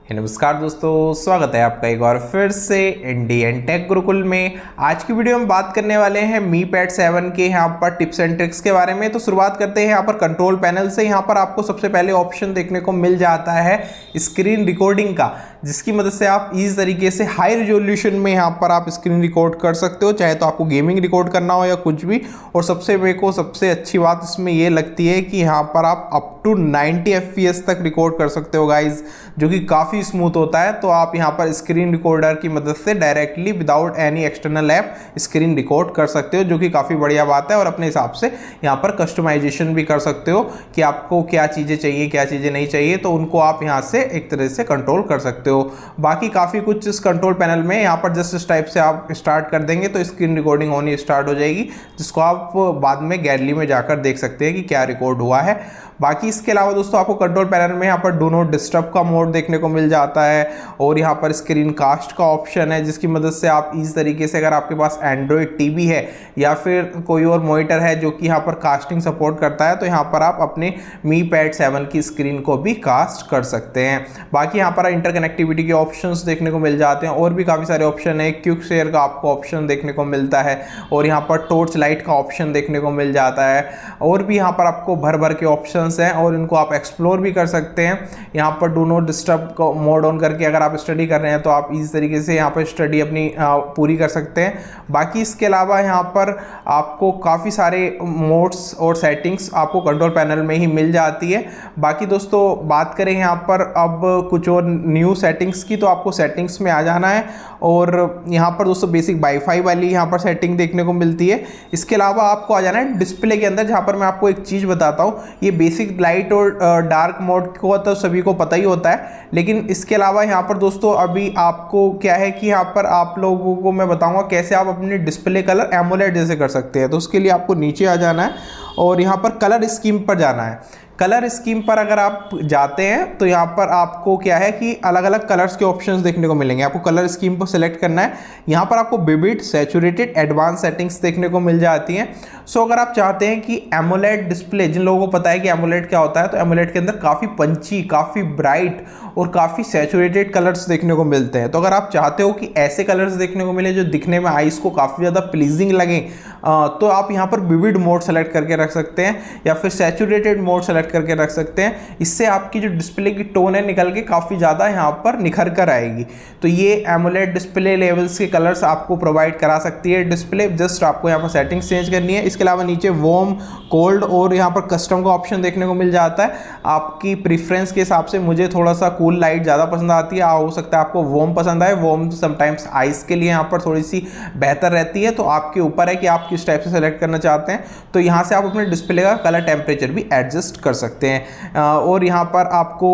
नमस्कार दोस्तों, स्वागत है आपका एक बार फिर से इंडियन टेक गुरुकुल में। आज की वीडियो में बात करने वाले हैं मी पैड 7 के यहाँ पर टिप्स एंड ट्रिक्स के बारे में। तो शुरुआत करते हैं यहाँ पर कंट्रोल पैनल से। यहाँ पर आपको सबसे पहले ऑप्शन देखने को मिल जाता है स्क्रीन रिकॉर्डिंग का, जिसकी मदद से आप इस तरीके से हाई रिजोल्यूशन में यहाँ पर आप स्क्रीन रिकॉर्ड कर सकते हो, चाहे तो आपको गेमिंग रिकॉर्ड करना हो या कुछ भी। और मेरे को सबसे अच्छी बात इसमें ये लगती है कि यहाँ पर आप अप टू 90 FPS तक रिकॉर्ड कर सकते हो गाइज, जो कि काफ़ी स्मूथ होता है। तो आप यहाँ पर स्क्रीन रिकॉर्डर की मदद से directly without any external app screen record कर सकते हो, जो कि काफ़ी बढ़िया बात है। और अपने हिसाब से यहाँ पर कस्टमाइजेशन भी कर सकते हो कि आपको क्या चीज़ें चाहिए, क्या चीज़ें नहीं चाहिए, तो उनको आप यहाँ से एक तरह से कंट्रोल कर सकते हो। बाकी काफ़ी कुछ इस कंट्रोल पैनल में यहाँ पर जस्ट इस टाइप से आप स्टार्ट कर देंगे तो स्क्रीन रिकॉर्डिंग होनी स्टार्ट हो जाएगी, जिसको आप बाद में गैलरी में जाकर देख सकते हैं कि क्या रिकॉर्ड हुआ है। बाकी इसके अलावा दोस्तों आपको कंट्रोल पैनल में यहाँ पर डू नॉट डिस्टर्ब का मोड देखने को मिल जाता है, और यहाँ पर स्क्रीन कास्ट का ऑप्शन है, जिसकी मदद से आप इस तरीके से, अगर आपके पास एंड्रॉयड टीवी है या फिर कोई और मॉनिटर है जो कि यहाँ पर कास्टिंग सपोर्ट करता है, तो यहाँ पर आप अपने मी पैड 7 की स्क्रीन को भी कास्ट कर सकते हैं। बाकी यहाँ पर इंटरकनेक्टिविटी के ऑप्शंस देखने को मिल जाते हैं, और भी काफ़ी सारे ऑप्शन है। क्विक शेयर का आपको ऑप्शन देखने को मिलता है, और यहाँ पर टॉर्च लाइट का ऑप्शन देखने को मिल जाता है, और भी यहाँ पर आपको भर भर के ऑप्शन हैं, और इनको आप एक्सप्लोर भी कर सकते हैं। यहाँ पर डू नॉट डिस्टर्ब को मोड ऑन करके अगर आप स्टडी कर रहे हैं तो आप इस तरीके से यहाँ पर स्टडी अपनी पूरी कर सकते हैं। बाकी इसके अलावा यहाँ पर आपको काफ़ी सारे मोड्स और सेटिंग्स आपको कंट्रोल पैनल में ही मिल जाती है। बाकी दोस्तों बात करें यहाँ पर अब कुछ और न्यू सेटिंग्स की, तो आपको सेटिंग्स में आ जाना है, और यहाँ पर दोस्तों बेसिक वाईफाई वाली यहाँ पर सेटिंग देखने को मिलती है। इसके अलावा आपको आ जाना है डिस्प्ले के अंदर, जहाँ पर मैं आपको एक चीज़ बताता हूँ। ये बेसिक लाइट और डार्क मोड को तो सभी को पता ही होता है, लेकिन इसके अलावा यहाँ पर दोस्तों अभी आपको क्या है कि यहाँ पर आप लोगों को मैं बताऊंगा कैसे आप अपने डिस्प्ले कलर एमोलेड जैसे कर सकते हैं। तो उसके लिए आपको नीचे आ जाना है, और यहाँ पर कलर स्कीम पर जाना है। कलर स्कीम पर अगर आप जाते हैं तो यहाँ पर आपको क्या है कि अलग अलग कलर्स के ऑप्शंस देखने को मिलेंगे। आपको कलर स्कीम को सिलेक्ट करना है। यहाँ पर आपको विविड, सैचुरेटेड, एडवांस सेटिंग्स देखने को मिल जाती हैं। सो अगर आप चाहते हैं कि एमोलेड डिस्प्ले, जिन लोगों को पता है कि एमोलेड क्या होता है, तो एमोलेड के अंदर काफ़ी पंची, काफ़ी ब्राइट और काफ़ी सैचुरेटेड कलर्स देखने को मिलते हैं। तो अगर आप चाहते हो कि ऐसे कलर्स देखने को मिले जो दिखने में आईज को काफ़ी ज़्यादा प्लीजिंग लगे, तो आप यहाँ पर विविड मोड सेलेक्ट करके रख सकते हैं, या फिर सैचुरेटेड मोड सेलेक्ट करके रख सकते हैं। इससे आपकी जो डिस्प्ले की टोन है निकल के काफ़ी ज़्यादा यहाँ पर निखर कर आएगी। तो ये एमोलेड डिस्प्ले लेवल्स के कलर्स आपको प्रोवाइड करा सकती है डिस्प्ले। जस्ट आपको यहाँ पर सेटिंग्स चेंज करनी है। इसके अलावा नीचे वार्म, कोल्ड और यहाँ पर कस्टम का ऑप्शन देखने को मिल जाता है। आपकी प्रीफ्रेंस के हिसाब से मुझे थोड़ा सा कूल लाइट ज़्यादा पसंद आती है, हो सकता है आपको वार्म पसंद आए। वार्म समटाइम्स आइस के लिए यहाँ पर थोड़ी सी बेहतर रहती है, तो आपके ऊपर है कि आप किस टाइप से सेलेक्ट करना चाहते हैं। तो यहाँ से आप अपने डिस्प्ले का कलर टेम्परेचर भी एडजस्ट कर सकते हैं। और यहाँ पर आपको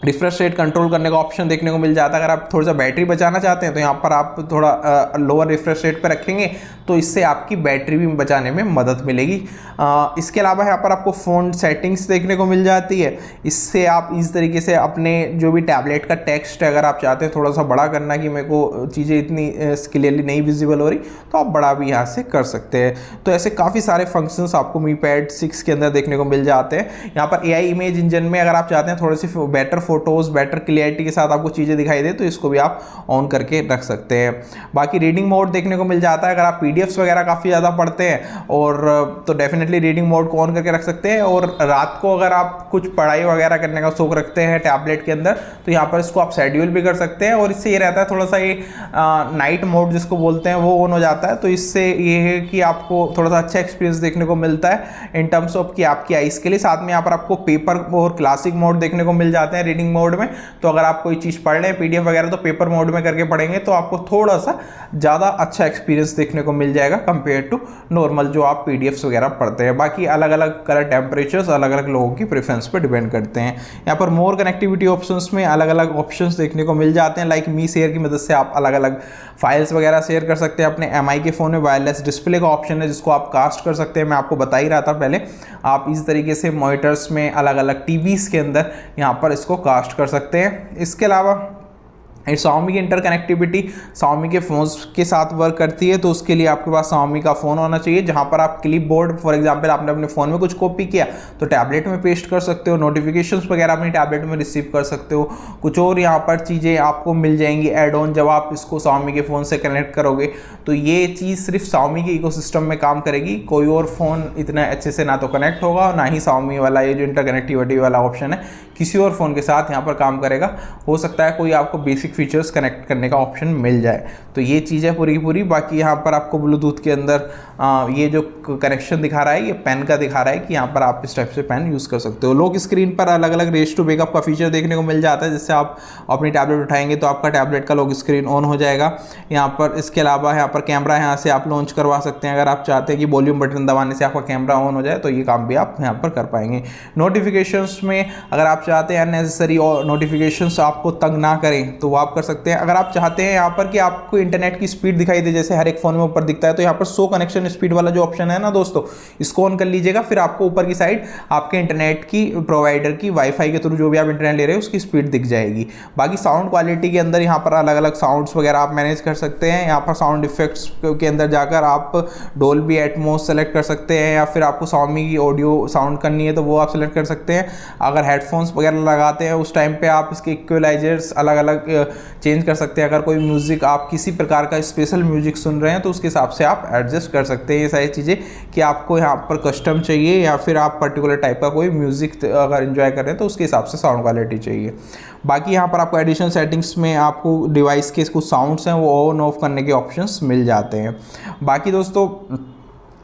रिफ्रेश रेट कंट्रोल करने का ऑप्शन देखने को मिल जाता है। अगर आप थोड़ा सा बैटरी बचाना चाहते हैं तो यहाँ पर आप थोड़ा लोअर रिफ्रेश रेट पर रखेंगे, तो इससे आपकी बैटरी भी बचाने में मदद मिलेगी। इसके अलावा यहाँ पर आपको फ़ोन सेटिंग्स देखने को मिल जाती है। इससे आप इस तरीके से अपने जो भी टैबलेट का टेक्स्ट है, अगर आप चाहते हैं थोड़ा सा बड़ा करना कि मेरे को चीज़ें इतनी क्लियरली नहीं विजिबल हो रही, तो आप बड़ा भी यहाँ से कर सकते हैं। तो ऐसे काफ़ी सारे फंक्शंस आपको मी पैड 6 के अंदर देखने को मिल जाते हैं। यहाँ पर AI इमेज इंजन में अगर आप चाहते हैं थोड़ी सी बेटर फोटोज़, बेटर क्लियरिटी के साथ आपको चीज़ें दिखाई दे, तो इसको भी आप ऑन करके रख सकते हैं। बाकी रीडिंग मोड देखने को मिल जाता है। अगर आप PDFs वगैरह काफ़ी ज़्यादा पढ़ते हैं और तो डेफिनेटली रीडिंग मोड को ऑन करके रख सकते हैं। और रात को अगर आप कुछ पढ़ाई वगैरह करने का शौक रखते हैं टैबलेट के अंदर, तो यहाँ पर इसको आप शेड्यूल भी कर सकते हैं। और इससे ये रहता है थोड़ा सा ये नाइट मोड जिसको बोलते हैं वो ऑन हो जाता है। तो इससे ये है कि आपको थोड़ा सा अच्छा एक्सपीरियंस देखने को मिलता है इन टर्म्स ऑफ कि आपकी आइज़ के लिए। साथ में यहाँ पर आपको पेपर और क्लासिक मोड देखने को मिल जाते हैं रीडिंग मोड में। तो अगर आप कोई चीज़ पढ़ रहे हैं PDF वगैरह, तो पेपर मोड में करके पढ़ेंगे तो आपको थोड़ा सा ज़्यादा अच्छा एक्सपीरियंस देखने को मिल जाएगा कंपेयर टू नॉर्मल जो आप PDFs वगैरह पढ़ते हैं। बाकी अलग अलग कलर टेम्परेचर्स अलग अलग लोगों की प्रेफरेंस पे डिपेंड करते हैं। यहाँ पर मोर कनेक्टिविटी ऑप्शंस में अलग अलग ऑप्शंस देखने को मिल जाते हैं। लाइक मी शेयर की मदद से आप अलग अलग फाइल्स वगैरह शेयर कर सकते हैं। अपने MI के फ़ोन में वायरलेस डिस्प्ले का ऑप्शन है, जिसको आप कास्ट कर सकते हैं। मैं आपको बता ही रहा था पहले, आप इस तरीके से मॉनिटर्स में अलग अलग TVs के अंदर यहाँ पर इसको कास्ट कर सकते हैं। इसके अलावा Xiaomi की इंटरकनेक्टिविटी Xiaomi के फ़ोन्स के साथ वर्क करती है, तो उसके लिए आपके पास Xiaomi का फ़ोन होना चाहिए, जहां पर आप क्लिप बोर्ड फॉर एग्जांपल आपने अपने फ़ोन में कुछ कॉपी किया तो टैबलेट में पेस्ट कर सकते हो, नोटिफिकेशंस वगैरह अपनी टैबलेट में रिसीव कर सकते हो, कुछ और यहाँ पर चीज़ें आपको मिल जाएंगी एड ऑन जब आप इसको Xiaomi के फ़ोन से कनेक्ट करोगे। तो ये चीज़ सिर्फ Xiaomi के इकोसिस्टम में काम करेगी, कोई और फ़ोन इतना अच्छे से ना तो कनेक्ट होगा और ना ही Xiaomi वाला ये जो इंटरकनेक्टिविटी वाला ऑप्शन है किसी और फ़ोन के साथ यहाँ पर काम करेगा। हो सकता है कोई आपको बेसिक फीचर्स कनेक्ट करने का ऑप्शन मिल जाए। तो ये चीज़ है पूरी की पूरी। बाकी यहाँ पर आपको ब्लूटूथ के अंदर ये जो कनेक्शन दिखा रहा है ये पेन का दिखा रहा है कि यहाँ पर आप इस टाइप से पेन यूज़ कर सकते हो। लॉक स्क्रीन पर अलग अलग रेस टू बैकअप का फीचर देखने को मिल जाता है, जिससे आप अपनी टैबलेट उठाएंगे तो आपका टैबलेट का लॉक स्क्रीन ऑन हो जाएगा। यहाँ पर इसके अलावा यहाँ पर कैमरा यहाँ से आप लॉन्च करवा सकते हैं, अगर आप चाहते हैं कि वॉल्यूम बटन दबाने से आपका कैमरा ऑन हो जाए तो ये काम भी आप यहाँ पर कर पाएंगे। नोटिफिकेशंस में अगर आप चाहते हैं अननेसेसरी और नोटिफिकेशंस आपको तंग ना करें तो वो आप कर सकते हैं। अगर आप चाहते हैं यहाँ पर कि आपको इंटरनेट की स्पीड दिखाई दे, जैसे हर एक फ़ोन में ऊपर दिखता है, तो यहाँ पर शो कनेक्शन स्पीड वाला जो ऑप्शन है ना दोस्तों, इसको ऑन कर लीजिएगा। फिर आपको ऊपर की साइड आपके इंटरनेट की प्रोवाइडर की वाईफाई के थ्रू जो भी आप इंटरनेट ले रहे हो उसकी स्पीड दिख जाएगी। बाकी साउंड क्वालिटी के अंदर यहाँ पर अलग अलग साउंड्स वगैरह आप मैनेज कर सकते हैं। यहाँ पर साउंड इफेक्ट्स के अंदर जाकर आप डोल्बी एटमॉस सेलेक्ट कर सकते हैं, या फिर आपको Xiaomi की ऑडियो साउंड करनी है तो वो आप सेलेक्ट कर सकते हैं। अगर हेडफोन्स वगैरह लगाते हैं उस टाइम पे आप इसके इक्वलाइजर्स अलग अलग चेंज कर सकते हैं। अगर कोई म्यूज़िक आप किसी प्रकार का स्पेशल म्यूजिक सुन रहे हैं तो उसके हिसाब से आप एडजस्ट कर सकते हैं ये सारी चीज़ें, कि आपको यहाँ पर कस्टम चाहिए या फिर आप पर्टिकुलर टाइप का कोई म्यूज़िक अगर एंजॉय कर रहे हैं तो उसके हिसाब से साउंड क्वालिटी चाहिए। बाकी यहाँ पर आपको एडिशनल सेटिंग्स में आपको डिवाइस के कुछ साउंड्स हैं वो ऑन ऑफ करने के ऑप्शंस मिल जाते हैं। बाकी दोस्तों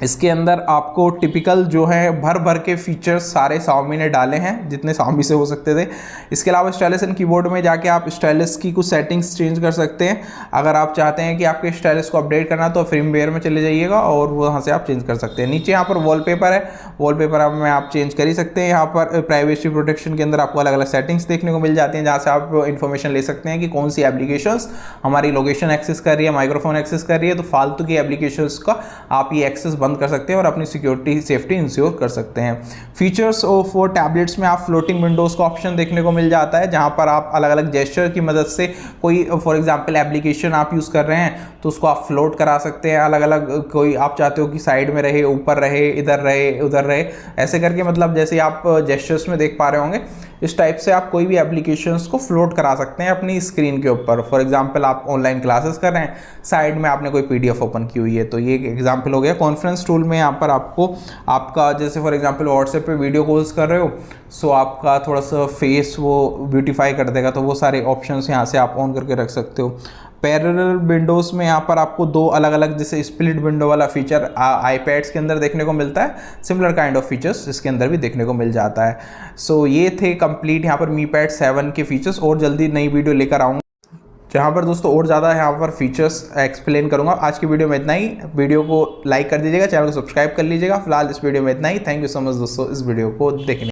इसके अंदर आपको टिपिकल जो है भर भर के फीचर्स सारे Xiaomi ने डाले हैं जितने Xiaomi से हो सकते थे। इसके अलावा स्टाइलिस एंड कीबोर्ड में जाके आप स्टाइलिस की कुछ सेटिंग्स चेंज कर सकते हैं। अगर आप चाहते हैं कि आपके स्टाइलिस को अपडेट करना तो फ्रेमवेयर में चले जाइएगा और वहाँ से आप चेंज कर सकते हैं। नीचे यहाँ पर वॉलपेपर है, वॉलपेपर में आप चेंज कर ही सकते हैं। यहाँ पर प्राइवेसी प्रोटेक्शन के अंदर आपको अलग अलग सेटिंग्स देखने को मिल जाती हैं, जहाँ से आप इन्फॉर्मेशन ले सकते हैं कि कौन सी एप्लीकेशंस हमारी लोकेशन एक्सेस कर रही है, माइक्रोफोन एक्सेस कर रही है। तो फालतू की एप्लीकेशंस का आप ये एक्सेस बंद कर सकते हैं और अपनी सिक्योरिटी सेफ्टी इंश्योर कर सकते हैं। फीचर्स ऑफ टैबलेट्स में आप फ्लोटिंग विंडोज़ का ऑप्शन देखने को मिल जाता है, जहां पर आप अलग अलग जेस्चर की मदद से कोई फॉर एग्जांपल एप्लीकेशन आप यूज़ कर रहे हैं तो उसको आप फ्लोट करा सकते हैं। अलग अलग कोई आप चाहते हो कि साइड में रहे, ऊपर रहे, इधर रहे, उधर रहे, ऐसे करके मतलब जैसे आप जेस्चर्स में देख पा रहे होंगे इस टाइप से आप कोई भी एप्लीकेशंस को फ्लोट करा सकते हैं अपनी स्क्रीन के ऊपर। फॉर एग्जांपल आप ऑनलाइन क्लासेस कर रहे हैं, साइड में आपने कोई पीडीएफ ओपन की हुई है, तो ये एक एग्जांपल हो गया। कॉन्फ्रेंस टूल में यहाँ पर आपको आपका जैसे फॉर एग्जांपल व्हाट्सएप पे वीडियो कॉल्स कर रहे हो सो आपका थोड़ा सा फेस वो ब्यूटीफाई कर देगा, तो वो सारे ऑप्शंस यहाँ से आप ऑन करके रख सकते हो। पैरेलल विंडोज़ में यहाँ पर आपको दो अलग अलग जैसे स्प्लिट विंडो वाला फीचर आईपैड्स के अंदर देखने को मिलता है, सिमिलर काइंड ऑफ फीचर्स इसके अंदर भी देखने को मिल जाता है। सो ये थे कंप्लीट यहाँ पर Mi Pad 7 के फीचर्स, और जल्दी नई वीडियो लेकर आऊँगा जहाँ पर दोस्तों और ज़्यादा यहाँ पर फीचर्स एक्सप्लेन करूँगा। आज की वीडियो में इतना ही। वीडियो को लाइक कर दीजिएगा, चैनल को सब्सक्राइब कर लीजिएगा। फिलहाल इस वीडियो में इतना ही। थैंक यू सो मच दोस्तों इस वीडियो को देखने